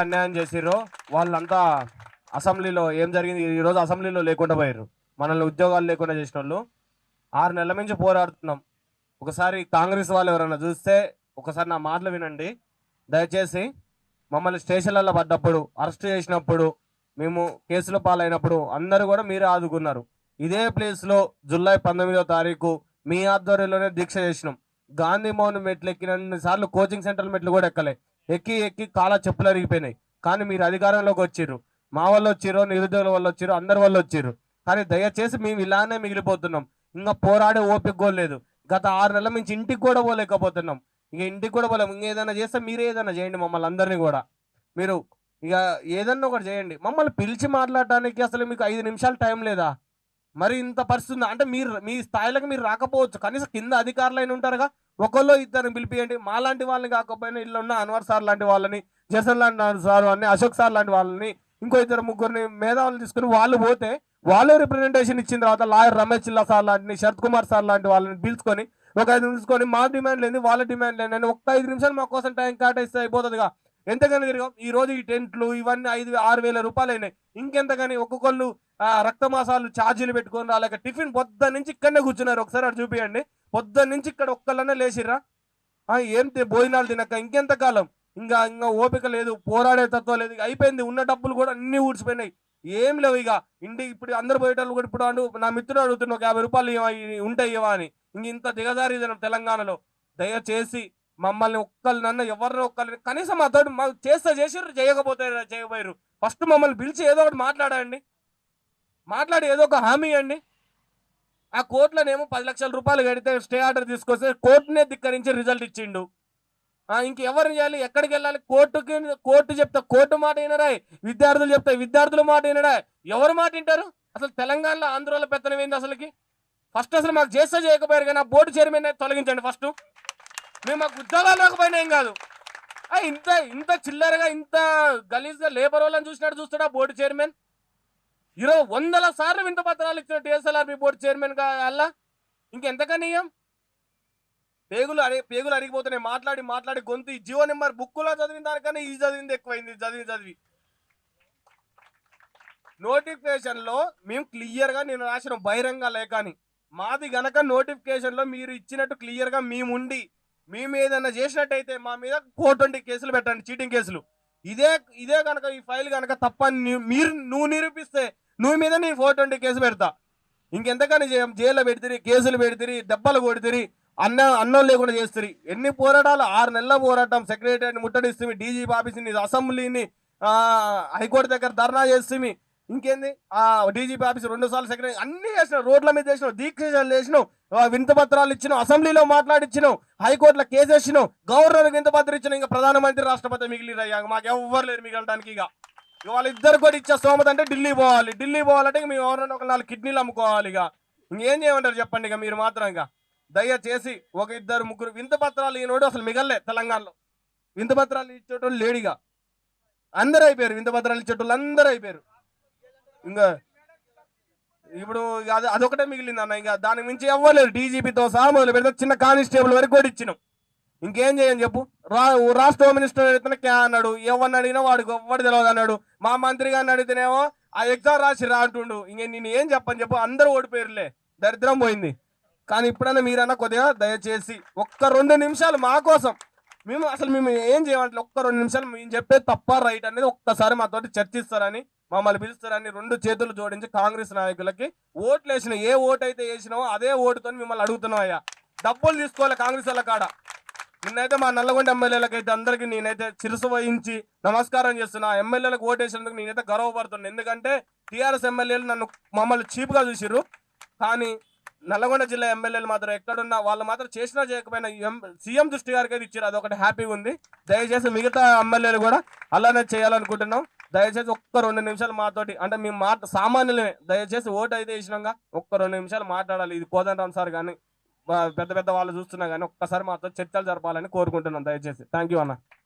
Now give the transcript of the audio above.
అన్యాయం చేసిరో వాళ్ళంతా అసెంబ్లీలో ఏం జరిగింది, ఈరోజు అసెంబ్లీలో లేకుండా పోయారు. మనల్ని ఉద్యోగాలు లేకుండా చేసిన వాళ్ళు 6 నెలల నుంచి పోరాడుతున్నాం. ఒకసారి కాంగ్రెస్ వాళ్ళు ఎవరైనా చూస్తే ఒకసారి నా మాటలు వినండి దయచేసి. మమ్మల్ని స్టేషన్లలో పడ్డప్పుడు, అరెస్ట్ చేసినప్పుడు, మేము కేసుల పాలైనప్పుడు అందరూ కూడా మీరే ఆదుకున్నారు. ఇదే ప్లేస్లో జూలై 19వ తారీఖు మీ ఆధ్వర్యంలోనే దీక్ష చేసినాం. గాంధీ భవన్ మెట్లు ఎక్కినన్ని సార్లు కోచింగ్ సెంటర్ మెట్లు కూడా ఎక్కలే. ఎక్కి ఎక్కి కాళ్ళ చెప్పులు అరిగిపోయినాయి. కానీ మీరు అధికారంలోకి వచ్చిర్రు. మా వాళ్ళు వచ్చిర్రు, నిరుద్యోగుల వాళ్ళు వచ్చిర్రు, అందరి వాళ్ళు వచ్చిర్రు. కానీ దయచేసి మేము ఇలానే మిగిలిపోతున్నాం. ఇంకా పోరాడే ఓపిక కూడా లేదు. గత 6 నెలల నుంచి ఇంటికి కూడా పోలేకపోతున్నాం. ఇక ఇంటికి కూడా పోలేము. ఇంకేదైనా చేస్తే మీరే ఏదైనా చేయండి మమ్మల్ని అందరినీ కూడా. మీరు ఇక ఏదన్నా ఒకటి చేయండి. మమ్మల్ని పిలిచి మాట్లాడటానికి అసలు మీకు 5 నిమిషాలు టైం లేదా? మరి ఇంత పరిస్థితి అంటే మీరు మీ స్థాయిలకు మీరు రాకపోవచ్చు. కనీసం కింద అధికారులు అయినా ఉంటారుగా, ఒకళ్ళు ఇద్దరిని పిలిపియండి. మాలాంటి వాళ్ళని కాకపోయినా ఇల్లు ఉన్న అన్వర్ సార్ లాంటి వాళ్ళని, జసన్ లాంటి సార్ అని, అశోక్ సార్ లాంటి వాళ్ళని, ఇంకో 2-3 మేధావులు తీసుకుని వాళ్ళు పోతే వాళ్ళు రిప్రజెంటేషన్ ఇచ్చిన తర్వాత లాయర్ రమేష్ చిల్లా సార్ లాంటిని, శరత్ కుమార్ సార్ లాంటి వాళ్ళని పిలుచుకొని ఒక 5 నిమిషాలు మా డిమాండ్ లేని వాళ్ళ డిమాండ్ లేని ఒక్క 5 నిమిషాలు మా కోసం టైం కేటాయిస్తే అయిపోతుందిగా. ఎంతగాని తిరిగాం. ఈ రోజు ఈ టెంట్లు ఇవన్నీ 5-6 వేల రూపాయలు అయినాయి. ఇంకెంతగాని ఒక్కొక్కళ్ళు రక్తమాసాలు ఛార్జీలు పెట్టుకొని రాలేక టిఫిన్ పొద్దున్న నుంచి ఇక్కడనే కూర్చున్నారు. ఒకసారి అటు చూపియండి. పొద్దున్న నుంచి ఇక్కడ ఒక్కళ్ళనే లేచిర్రా? ఏం భోజనాలు తినక ఇంకెంతకాలం? ఇంకా ఓపిక లేదు, పోరాడే తత్వం లేదు. అయిపోయింది. ఉన్న డబ్బులు కూడా అన్ని ఊడ్చిపోయినాయి. ఏం లేవు ఇక. ఇంటికి ఇప్పుడు అందరు పోయేటోళ్ళు కూడా ఇప్పుడు నా మిత్రుడు అడుగుతున్నా ఒక 50 రూపాయలు ఉంటాయి ఇవా అని. ఇంత దిగజారి తెలంగాణలో. దయచేసి మమ్మల్ని ఒక్కళ్ళనన్నా ఎవరిని ఒక్కరిని కనీసం మాతో చేస్తే చేసిర్రు, చేయకపోతే చేయబోయారు. ఫస్ట్ మమ్మల్ని పిలిచి ఏదో ఒకటి మాట్లాడండి. మాట్లాడి ఏదో ఒక హామీ అండి. ఆ కోర్టులోనేమో 10 లక్షల రూపాయలు కడితే స్టే ఆర్డర్ తీసుకొస్తే కోర్టునే ధిక్కరించి రిజల్ట్ ఇచ్చిండు. ఇంకెవరిని చేయాలి? ఎక్కడికి వెళ్ళాలి? కోర్టు చెప్తా కోర్టు మాట వినరా? విద్యార్థులు చెప్తా విద్యార్థుల మాట వినరా? ఎవరు మాట వింటారు? అసలు తెలంగాణలో ఆంధ్రలో పెత్తనం ఏంది అసలుకి? ఫస్ట్ అసలు మాకు చేస్తే చేయకపోయారు కానీ ఆ బోర్డు చైర్మన్ తొలగించండి ఫస్ట్. మేము మాకు ఉద్యోగాలు లేకపోయినా ఏం కాదు. ఇంత ఇంత చిల్లరగా ఇంత గలీజ్గా లేబర్ వాళ్ళని చూసినట్టు చూస్తాడా బోర్డు చైర్మన్? 100 సార్లు వింత పత్రాలు ఇచ్చిన టీఎస్ఎల్ఆర్బి బోర్డు చైర్మన్ గా అల్లా ఇంకెంతకనీయం? పేగులు అరిగిపోతున్నాయి. మాట్లాడి మాట్లాడి గొంతు. ఈ జియో నెంబర్ బుక్కులో చదివిన దానికన్నా ఈ చదివింది ఎక్కువైంది. చదివి నోటిఫికేషన్లో మేము క్లియర్గా నేను రాసిన బహిరంగ లేఖని మాది గనక నోటిఫికేషన్లో మీరు ఇచ్చినట్టు క్లియర్గా మేముండి మేము ఏదైనా చేసినట్టయితే మా మీద 420 కేసులు పెట్టండి, చీటింగ్ కేసులు. ఇదే కనుక ఈ ఫైల్ కనుక తప్పని నువ్వు నిరూపిస్తే నువ్వు మీద నీ 420 కేసు పెడతా. ఇంకెంతకని జైల్లో పెడితే కేసులు పెడితే దెబ్బలు కొడితే అన్నం లేకుండా చేస్తుంది. ఎన్ని పోరాటాలు? 6 నెలల పోరాటం. సెక్రటరీని ముట్టడిస్తుంది, డీజీపీ ఆఫీస్ని, అసెంబ్లీని, హైకోర్టు దగ్గర ధర్నా చేస్తుంది. ఇంకేంది? డీజీపీ ఆఫీస్ 2 సార్లు సెక్రటరీ అన్ని చేసినావు. రోడ్ల మీద చేసినావు, దీక్షలు చేసినావు, వింత పత్రాలు ఇచ్చినావు, అసెంబ్లీలో మాట్లాడిచ్చినావు, హైకోర్టులో కేసు వేసినావు, గవర్నర్కి వింత పత్రం ఇచ్చినావు. ఇంకా ప్రధానమంత్రి రాష్ట్రపతి మిగిలిరయ్యా. మాకు ఎవ్వరు లేరు మిగలడానికి. ఇక వాళ్ళిద్దరు కూడా ఇచ్చే స్తోమత అంటే ఢిల్లీ పోవాలంటే మేము ఎవరైనా ఒక 4 కిడ్నీలు అమ్ముకోవాలి. ఇక ఇంకేం చేయమంటారు చెప్పండి? ఇక మీరు మాత్రం ఇక దయచేసి 1-2-3 వింత పత్రాలు ఈనోడు అసలు మిగల్లే తెలంగాణలో. వింత పత్రాలు ఇచ్చేటోళ్ళు లేడిగా. అందరూ అయిపోయారు. వింత పత్రాలు ఇచ్చేటోళ్ళు అందరూ అయిపోయారు. ఇంకా ఇప్పుడు అదొకటే మిగిలింది అన్న. ఇంకా దానికి మించి ఎవ్వలేరు. డీజీపీతో సహా మొదలు పెడితే చిన్న కానిస్టేబుల్ వరకు కూడా ఇచ్చినాం. ఇంకేం చేయని చెప్పు. రాష్ట్ర హోమ్ మినిస్టర్ అడిగితేనే క్యా అన్నాడు. ఎవరిని అడిగినా వాడికి ఎవ్వడు తెలియదు అన్నాడు. మా మంత్రి గారిని అడిగితేనేమో ఆ ఎగ్జామ్ రాసిరా అంటుండు. ఇంక నేను ఏం చెప్పని చెప్పు. అందరూ ఓడిపోయారులే, దరిద్రం పోయింది. కానీ ఇప్పుడన్నా మీరన్నా కొద్దిగా దయచేసి 1-2 నిమిషాలు మా కోసం మేము ఏం చేయమంటే 1-2 నిమిషాలు మేము చెప్పేది తప్ప రైట్ అనేది ఒక్కసారి మాతోటి చర్చిస్తారని, మమ్మల్ని పిలుస్తారని 2 చేతులు జోడించి కాంగ్రెస్ నాయకులకి ఓట్లు వేసిన ఏ ఓటు అయితే వేసినావో అదే ఓటుతో మిమ్మల్ని అడుగుతున్నాం అయ్యా. డబ్బులు తీసుకోవాలి కాంగ్రెస్ వాళ్ళ కాడ. నిన్నైతే మా నల్లగొండ ఎమ్మెల్యేలకైతే అందరికీ నేనైతే శిరసు వహించి నమస్కారం చేస్తున్నా. ఎమ్మెల్యేలకు ఓటు వేసినందుకు నేనైతే గర్వపడుతున్నాను. ఎందుకంటే టీఆర్ఎస్ ఎమ్మెల్యేలు మమ్మల్ని చీప్గా చూసిర్రు. కానీ నల్లగొండ జిల్లా ఎమ్మెల్యేలు మాత్రం ఎక్కడున్నా వాళ్ళు మాత్రం చేసినా చేయకపోయినా సీఎం దృష్టి గారికి అయితే ఇచ్చారు. అదొకటి హ్యాపీగా ఉంది. దయచేసి మిగతా ఎమ్మెల్యేలు కూడా అలానే చేయాలనుకుంటున్నాం. దయచేసి 1-2 నిమిషాలు మాతోటి అంటే మేము సామాన్యులమే. దయచేసి ఓటు అయితే వేసినాక 1-2 నిమిషాలు మాట్లాడాలి. ఇది కోదండరామ్ సార్ కానీ పెద్ద పెద్ద వాళ్ళు చూస్తున్నా కానీ ఒక్కసారి మాతో చర్చలు జరపాలని కోరుకుంటున్నాం. దయచేసి థ్యాంక్ యూ అన్న.